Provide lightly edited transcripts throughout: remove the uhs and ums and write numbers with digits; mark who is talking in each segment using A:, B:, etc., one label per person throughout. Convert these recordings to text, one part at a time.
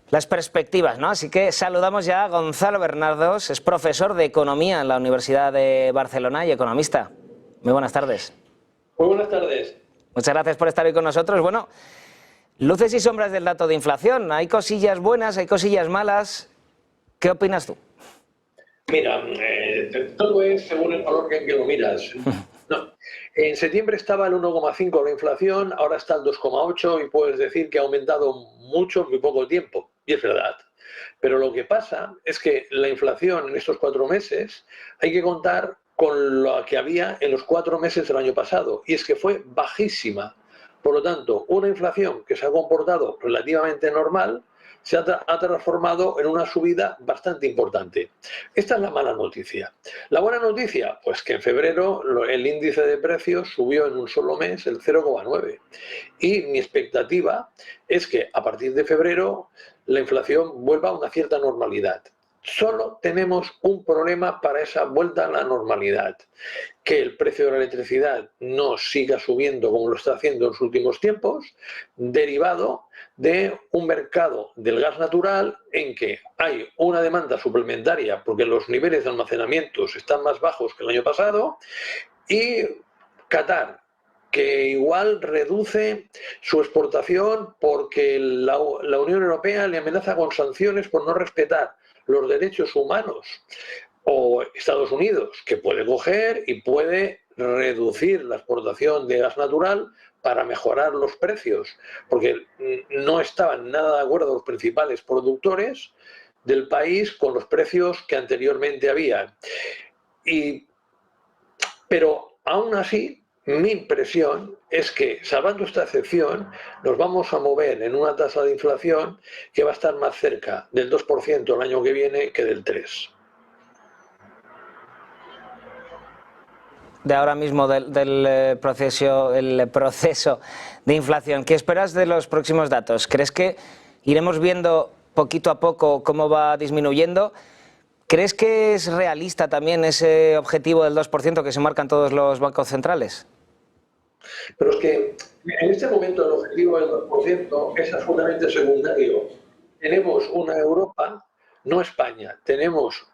A: las perspectivas, ¿no? Así que saludamos ya a Gonzalo Bernardos, es profesor de Economía en la Universidad de Barcelona y economista. Muy buenas tardes.
B: Muy buenas tardes.
A: Muchas gracias por estar hoy con nosotros. Bueno, luces y sombras del dato de inflación. Hay cosillas buenas, hay cosillas malas. ¿Qué opinas tú?
B: Mira, todo es según el valor en que lo miras. No. En septiembre estaba el 1,5 la inflación, ahora está el 2,8 y puedes decir que ha aumentado mucho en muy poco tiempo. Y es verdad. Pero lo que pasa es que la inflación en estos 4 meses hay que contar con lo que había en los 4 meses del año pasado. Y es que fue bajísima. Por lo tanto, una inflación que se ha comportado relativamente normal se ha transformado en una subida bastante importante. Esta es la mala noticia. La buena noticia, pues que en febrero el índice de precios subió en un solo mes el 0,9. Y mi expectativa es que a partir de febrero la inflación vuelva a una cierta normalidad. Solo tenemos un problema para esa vuelta a la normalidad, que el precio de la electricidad no siga subiendo como lo está haciendo en los últimos tiempos, derivado de un mercado del gas natural en que hay una demanda suplementaria porque los niveles de almacenamiento están más bajos que el año pasado, y Qatar, que igual reduce su exportación porque la Unión Europea le amenaza con sanciones por no respetar los derechos humanos, o Estados Unidos, que puede coger y puede reducir la exportación de gas natural para mejorar los precios, porque no estaban nada de acuerdo los principales productores del país con los precios que anteriormente había. Pero aún así, mi impresión es que, salvando esta excepción, nos vamos a mover en una tasa de inflación que va a estar más cerca del 2% el año que viene que del 3%.
A: De ahora mismo del proceso de inflación. ¿Qué esperas de los próximos datos? ¿Crees que iremos viendo poquito a poco cómo va disminuyendo? ¿Crees que es realista también ese objetivo del 2% que se marcan todos los bancos centrales?
B: Pero es que en este momento el objetivo del 2% es absolutamente secundario. Tenemos una Europa, no España, tenemos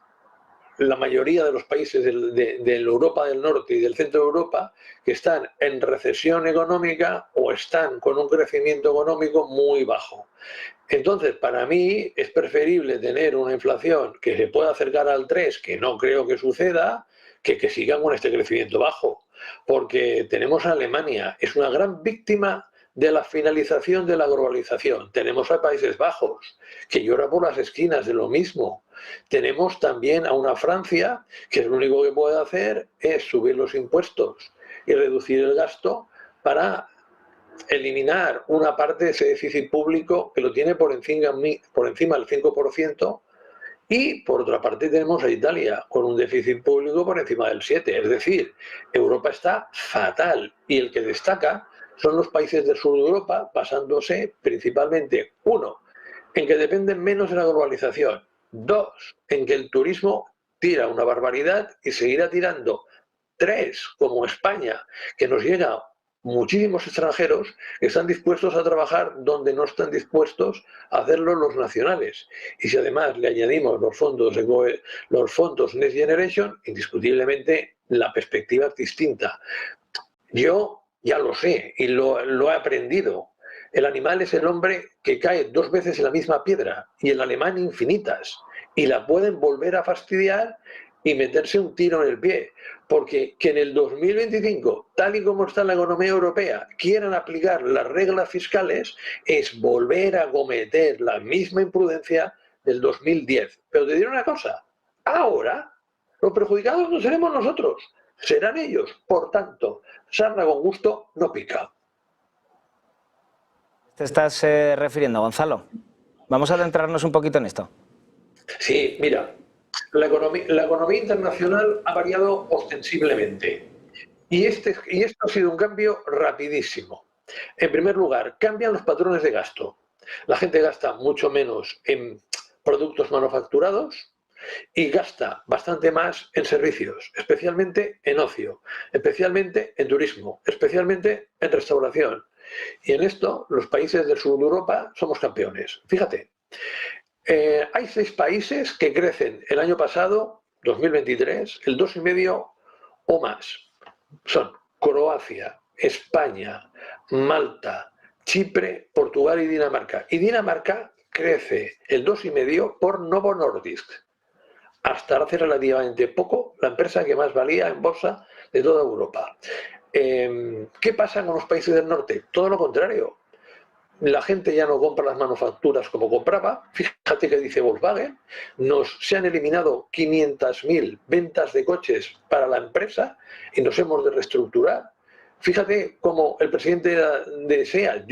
B: la mayoría de los países de Europa del Norte y del centro de Europa que están en recesión económica o están con un crecimiento económico muy bajo. Entonces, para mí es preferible tener una inflación que se pueda acercar al 3, que no creo que suceda, que sigan con este crecimiento bajo. Porque tenemos a Alemania, es una gran víctima de la finalización de la globalización. Tenemos a Países Bajos, que llora por las esquinas de lo mismo. Tenemos también a una Francia, que lo único que puede hacer es subir los impuestos y reducir el gasto para eliminar una parte de ese déficit público que lo tiene por encima del 5%, y por otra parte tenemos a Italia con un déficit público por encima del 7%. Es decir, Europa está fatal y el que destaca son los países del sur de Europa, basándose principalmente, 1, en que dependen menos de la globalización, 2, en que el turismo tira una barbaridad y seguirá tirando, 3, como España, que nos llega muchísimos extranjeros que están dispuestos a trabajar donde no están dispuestos a hacerlo los nacionales. Y si además le añadimos los fondos Next Generation, indiscutiblemente la perspectiva es distinta. Yo ya lo sé y lo he aprendido. El animal es el hombre que cae 2 veces en la misma piedra, y el alemán infinitas, y la pueden volver a fastidiar y meterse un tiro en el pie, porque que en el 2025, tal y como está la economía europea, quieran aplicar las reglas fiscales es volver a cometer la misma imprudencia del 2010. Pero te diré una cosa, ahora los perjudicados no seremos nosotros, serán ellos. Por tanto, sarna con gusto no pica.
A: ¿Te estás refiriendo, Gonzalo? Vamos a adentrarnos un poquito en esto.
B: Sí, mira, la economía internacional ha variado ostensiblemente. Y esto ha sido un cambio rapidísimo. En primer lugar, cambian los patrones de gasto. La gente gasta mucho menos en productos manufacturados y gasta bastante más en servicios, especialmente en ocio, especialmente en turismo, especialmente en restauración. Y en esto los países del sur de Europa somos campeones. Fíjate, Hay 6 países que crecen el año pasado, 2023, el 2,5% o más. Son Croacia, España, Malta, Chipre, Portugal y Dinamarca. Y Dinamarca crece el 2,5% por Novo Nordisk. Hasta hace relativamente poco, la empresa que más valía en bolsa de toda Europa. ¿Qué pasa con los países del norte? Todo lo contrario. La gente ya no compra las manufacturas como compraba. Fíjate que dice Volkswagen, se han eliminado 500.000 ventas de coches para la empresa y nos hemos de reestructurar. Fíjate cómo el presidente de SEAT,